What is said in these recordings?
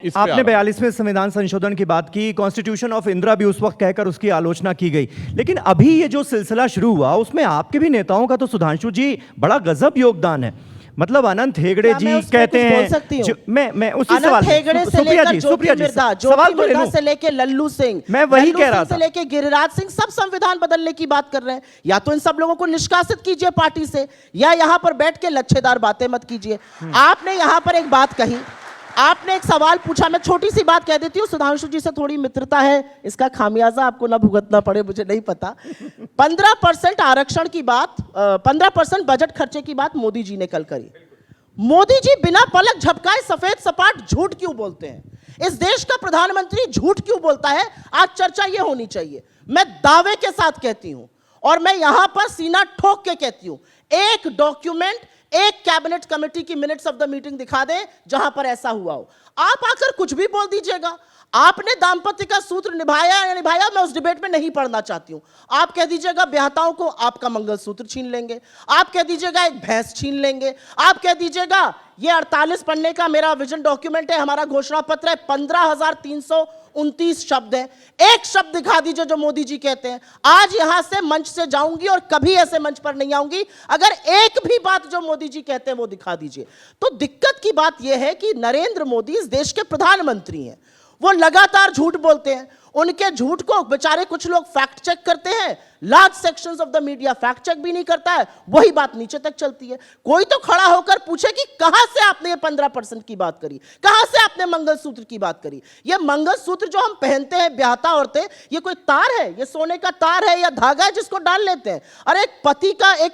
आपने 42वें संविधान संशोधन की बात की, कॉन्स्टिट्यूशन ऑफ इंदिरा भी उस वक्त कहकर उसकी आलोचना की गई, लेकिन अभी ये जो सिलसिला शुरू हुआ उसमें आपके भी नेताओं का तो सुधांशु जी बड़ा गजब योगदान है। मतलब अनंत हेगड़े जी कहते हैं, मैं उसी सवाल सुप्रिया जी सवाल से लेके लल्लू सिंह, मैं वही कह रहा था, से लेके गिरिराज सिंह, सब संविधान बदलने की बात कर रहे हैं। या तो इन सब लोगों को निष्कासित कीजिए पार्टी से, या यहां पर बैठ के लच्छेदार बातें मत कीजिए। आपने यहां पर एक बात कही, आपने एक सवाल पूछा, मैं छोटी सी बात कह देती हूँ, सुधांशु जी से थोड़ी मित्रता है, इसका खामियाजा आपको ना भुगतना पड़े मुझे नहीं पता। 15% आरक्षण की बात, 15% बजट खर्चे की बात मोदी जी ने कल करी। मोदी जी बिना पलक झपकाए सफेद सपाट झूठ क्यों बोलते हैं? इस देश का प्रधानमंत्री झूठ क्यों बोलता है? आज चर्चा यह होनी चाहिए। मैं दावे के साथ कहती हूं और मैं यहां पर सीना ठोक के कहती हूं, एक डॉक्यूमेंट, एक कैबिनेट कमेटी की मिनट्स ऑफ द मीटिंग दिखा दे जहां पर ऐसा हुआ हो। आप आकर कुछ भी बोल दीजिएगा, आपने दाम्पत्य का सूत्र निभाया या निभाया, मैं उस डिबेट में नहीं पढ़ना चाहती हूं। आप कह दीजिएगा ब्याहताओं को आपका मंगलसूत्र छीन लेंगे, आप कह दीजिएगा एक भैंस छीन लेंगे, आप कह दीजिएगा ये 48 पन्ने का मेरा विजन डॉक्यूमेंट है, हमारा घोषणा पत्र है, 15,329 शब्द है, एक शब्द दिखा दीजिए जो मोदी जी कहते हैं। आज यहां से मंच से जाऊंगी और कभी ऐसे मंच पर नहीं आऊंगी अगर एक भी बात जो मोदी जी कहते हैं वो दिखा दीजिए। तो दिक्कत की बात यह है कि नरेंद्र मोदी इस देश के प्रधानमंत्री हैं, वो लगातार झूठ बोलते हैं। उनके झूठ को बेचारे कुछ लोग फैक्ट चेक करते हैं, large sections of the media fact check भी नहीं करता है, वही बात नीचे तक चलती है। कोई तो खड़ा होकर पूछे कि कहां से आपने ये 15% की बात करी, कहां से आपने मंगलसूत्र की बात करी? ये मंगलसूत्र जो हम पहनते हैं ब्याहता औरतें, ये कोई तार है? ये सोने का तार है या धागा है जिसको डाल लेते हैं? अरे एक पति का एक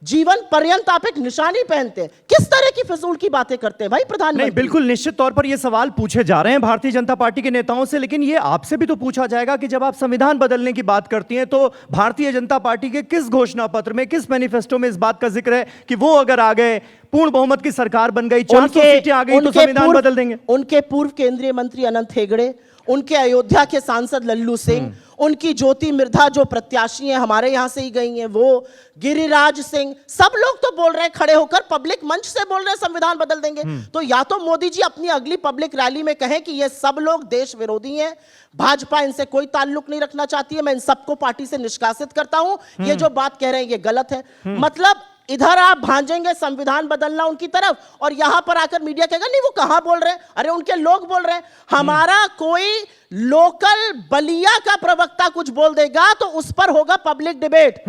जीवन पर्यंत आप एक निशानी पहनते हैं, किस तरह की फिजूल की बातें करते हैं भाई प्रधानमंत्री? बिल्कुल निश्चित तौर पर यह सवाल पूछे जा रहे हैं भारतीय जनता पार्टी के नेताओं से, लेकिन यह आपसे भी तो पूछा जाएगा कि जब आप संविधान बदलने की बात करती हैं तो भारतीय जनता पार्टी के किस घोषणा पत्र में, किस मैनिफेस्टो में इस बात का जिक्र है कि वो अगर आ गए, पूर्ण बहुमत की सरकार बन गई, 400 सीटें आ गई तो संविधान बदल देंगे? उनके पूर्व केंद्रीय मंत्री अनंत हेगड़े, उनके अयोध्या के सांसद लल्लू सिंह, उनकी ज्योति मिर्धा जो प्रत्याशी हैं हमारे यहां से ही गई हैं, वो गिरिराज सिंह, सब लोग तो बोल रहे हैं, खड़े होकर पब्लिक मंच से बोल रहे हैं संविधान बदल देंगे। तो या तो मोदी जी अपनी अगली पब्लिक रैली में कहें कि ये सब लोग देश विरोधी हैं, भाजपा इनसे कोई ताल्लुक नहीं रखना चाहती है, मैं इन सबको पार्टी से निष्कासित करता हूं, ये जो बात कह रहे हैं ये गलत है। मतलब इधर आप भांजेंगे संविधान बदलना उनकी तरफ और यहां पर आकर मीडिया कहेगा नहीं वो कहां बोल रहे हैं, अरे उनके लोग बोल रहे हैं। हमारा कोई लोकल बलिया का प्रवक्ता कुछ बोल देगा तो उस पर होगा पब्लिक डिबेट,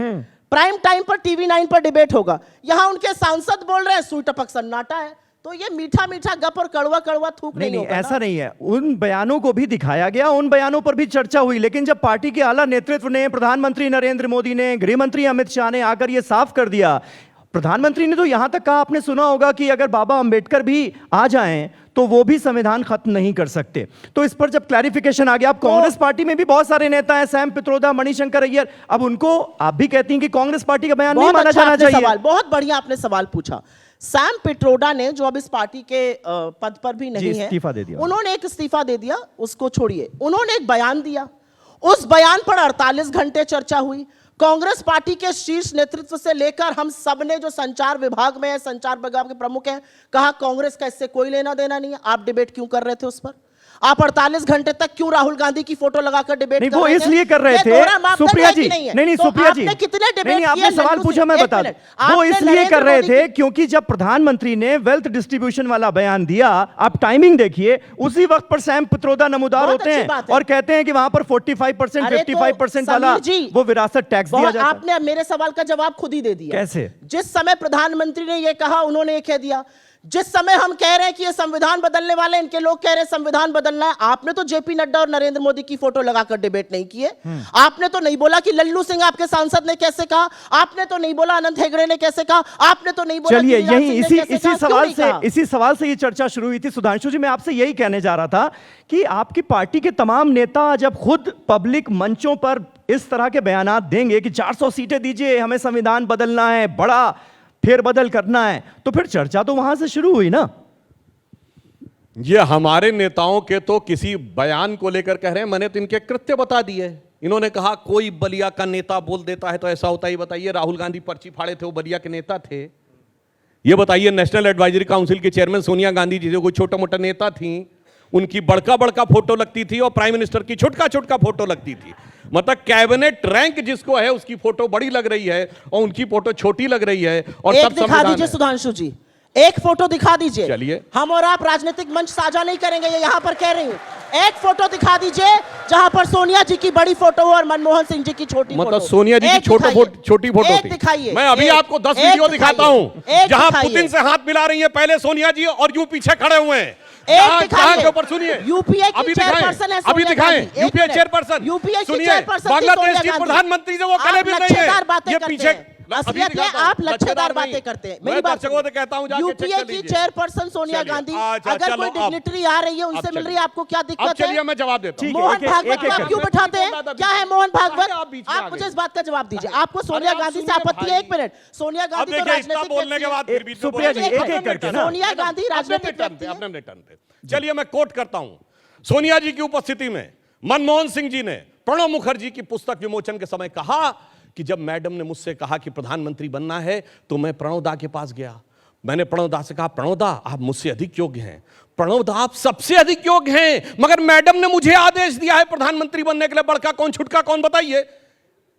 प्राइम टाइम पर टीवी 9 पर डिबेट होगा। यहां उनके सांसद बोल रहे हैं, सुई टपक सन्नाटा है। तो ये मीठा मीठा गप और कड़वा कड़वा थूक नहीं होगा। ऐसा नहीं है, उन बयानों को भी दिखाया गया, उन बयानों पर भी चर्चा हुई, लेकिन जब पार्टी के आला नेतृत्व ने, प्रधानमंत्री नरेंद्र मोदी ने, गृह मंत्री अमित शाह ने आकर यह साफ कर दिया, प्रधानमंत्री ने तो यहां तक कहा, आपने सुना होगा कि अगर बाबा अंबेडकर भी आ जाएं तो वो भी संविधान खत्म नहीं कर सकते। तो इस पर जब क्लैरिफिकेशन आ गया, अब कांग्रेस पार्टी में भी बहुत सारे नेता हैं, सैम पित्रोदा, मणिशंकर अय्यर, अब उनको आप भी कहती हैं कि कांग्रेस पार्टी का बयान नहीं माना जाना चाहिए। बहुत बढ़िया आपने सवाल पूछा। सैम पित्रोदा ने, जो अब इस पार्टी के पद पर भी नहीं है, इस्तीफा दे दिया, उन्होंने एक इस्तीफा दे दिया, उसको छोड़िए, उन्होंने एक बयान दिया, उस बयान पर 48 घंटे चर्चा हुई। कांग्रेस पार्टी के शीर्ष नेतृत्व से लेकर हम सब ने, जो संचार विभाग में है, संचार विभाग के प्रमुख हैं, कहा कांग्रेस का इससे कोई लेना देना नहीं है। आप डिबेट क्यों कर रहे थे उस पर? आप 48 घंटे तक क्यों राहुल गांधी की फोटो लगाकर डिबेट कर रहे थे? वो इसलिए कर रहे थे सुप्रिया जी, नहीं सुप्रिया जी, कितने डिबेट, आपने सवाल पूछा मैं बता दूं, वो इसलिए कर रहे थे क्योंकि जब प्रधानमंत्री ने वेल्थ डिस्ट्रीब्यूशन वाला बयान दिया, आप टाइमिंग देखिए, उसी वक्त पर सैम पित्रोदा नमूदार होते हैं और कहते हैं कि वहां पर 45%, 55% वाला वो विरासत टैक्स दिया जाता है। आपने मेरे सवाल का जवाब खुद ही दे दिया। कैसे? जिस समय प्रधानमंत्री ने यह कहा, उन्होंने यह कह दिया, जिस समय हम कह रहे हैं कि ये संविधान बदलने वाले, इनके लोग कह रहे हैं संविधान बदलना है, आपने तो जेपी नड्डा और नरेंद्र मोदी की फोटो लगाकर डिबेट नहीं किए। आपने तो नहीं बोला कि लल्लू सिंह आपके सांसद ने कैसे कहा, आपने तो नहीं बोला अनंत हेगड़े ने कैसे कहा, आपने तो नहीं बोला। चलिए यही इसी सवाल से ये चर्चा शुरू हुई थी। सुधांशु जी, मैं आपसे यही कहने जा रहा था कि आपकी पार्टी के तमाम नेता जब खुद पब्लिक मंचों पर इस तरह के बयान देंगे कि 400 सीटें दीजिए, हमें संविधान बदलना है, बड़ा फेरबदल करना है, तो फिर चर्चा तो वहां से शुरू हुई ना। ये हमारे नेताओं के तो किसी बयान को लेकर कह रहे हैं, मैंने तो इनके कृत्य बता दिए। इन्होंने कहा कोई बलिया का नेता बोल देता है तो ऐसा होता ही। बताइए, राहुल गांधी पर्ची फाड़े थे, वो बलिया के नेता थे? ये बताइए, नेशनल एडवाइजरी काउंसिल के चेयरमैन सोनिया गांधी जी जो कोई छोटा मोटा नेता थी, उनकी बड़का बड़का फोटो लगती थी और प्राइम मिनिस्टर की छोटका छोटका फोटो लगती थी। मतलब कैबिनेट रैंक जिसको है उसकी फोटो बड़ी लग रही है और उनकी फोटो छोटी लग रही है। और एक तब दिखा संविधान दीजिए है। सुधांशु जी, एक फोटो दिखा दीजिए। चलिए। हम और आप राजनीतिक मंच साझा नहीं करेंगे, ये यहां पर कह रही हूं। एक फोटो दिखा दीजिए जहां पर सोनिया जी की बड़ी फोटो हो और मनमोहन सिंह जी की छोटी फोटो। मतलब सोनिया जी की एक दिखाइए। छोटी फोटो एक थी। दिखाइए। मैं अभी एक- आपको 10 एक वीडियो दिखाता दिखाइए। हूं एक जहां दिखाइए। पुतिन से हाथ मिला रही है पहले सोनिया जी और यूं पीछे खड़े हुए हैं। एक जहां दिखाइए। के ऊपर सुनिए, यूपीए की अभी चेयरपर्सन है दिखाएं, अभी सोनिया दिखाएं गांधी। एक यूपीए मिनट। चेयरपर्सन। यूपीए की सुनिए, चेयरपर्सन थी बांग्लादेश सोनिया की गांधी। प्रधानमंत्री से वो आप कले भी नहीं लच्छेदार है। बातें ये करते पीछे हैं। असलियत ये आप लच्छेदार बातें करते हैं। मेरी बात दर्शकों से कहता हूं जाके चेक यूपीए कर की लीजिए। चेयरपर्सन सोनिया चलिए, गांधी, अच्छा, अगर चलो, कोई अब- डिग्निटरी आ रही है उनसे अब मिल रही चलिए। है, आपको क्या अब दिक्कत चलिए है? मैं जवाब देता हूं। ठीक है, मोहन एक-एक- भागवत एक-एक को आप क्यों करके। बिठाते हैं? क्या है मोहन भागवत? आप बीच में आ आप मुझे गए। इस बात का जवाब दीजिए। आपको सोनिया आप गांधी से सुनिए आपत्ति है? भाई। एक मिनट। सोनिया अब गांधी तो देखिए इतना राजनीतिक बोलने के व्यक्ति बाद हैं। फिर बीच में सुप्रिया जी, बोलिए। एक-एक करके ना। सोनिया गांधी राजनीतिक अपने व्यक्ति हैं। अपने टर्न पे। चलिए मैं कोट करता हूं। सोनिया जी की उपस्थिति में मनमोहन सिंह जी ने प्रणब मुखर्जी की पुस्तक विमोचन के समय कहा कि जब मैडम ने मुझसे कहा कि प्रधानमंत्री बनना है तो मैं प्रणब दा के पास गया। मैंने प्रणब दा से कहा, प्रणब दा आप मुझसे अधिक योग्य हैं, प्रणब दा आप सबसे अधिक योग्य हैं, मगर मैडम ने मुझे आदेश दिया है प्रधानमंत्री बनने के लिए, बड़का कौन छुटका कौन बताइए।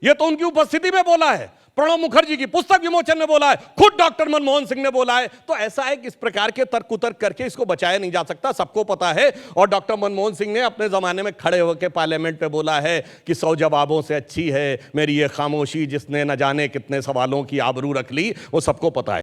यह तो उनकी उपस्थिति में बोला है, प्रणब मुखर्जी की पुस्तक विमोचन में बोला है, खुद डॉक्टर मनमोहन सिंह ने बोला है। तो ऐसा है कि इस प्रकार के तर्क कुतर्क करके इसको बचाया नहीं जा सकता, सबको पता है। और डॉक्टर मनमोहन सिंह ने अपने जमाने में खड़े होकर पार्लियामेंट पे बोला है कि 100 जवाबों से अच्छी है मेरी ये खामोशी जिसने न जाने कितने सवालों की आबरू रख ली, वो सबको पता है।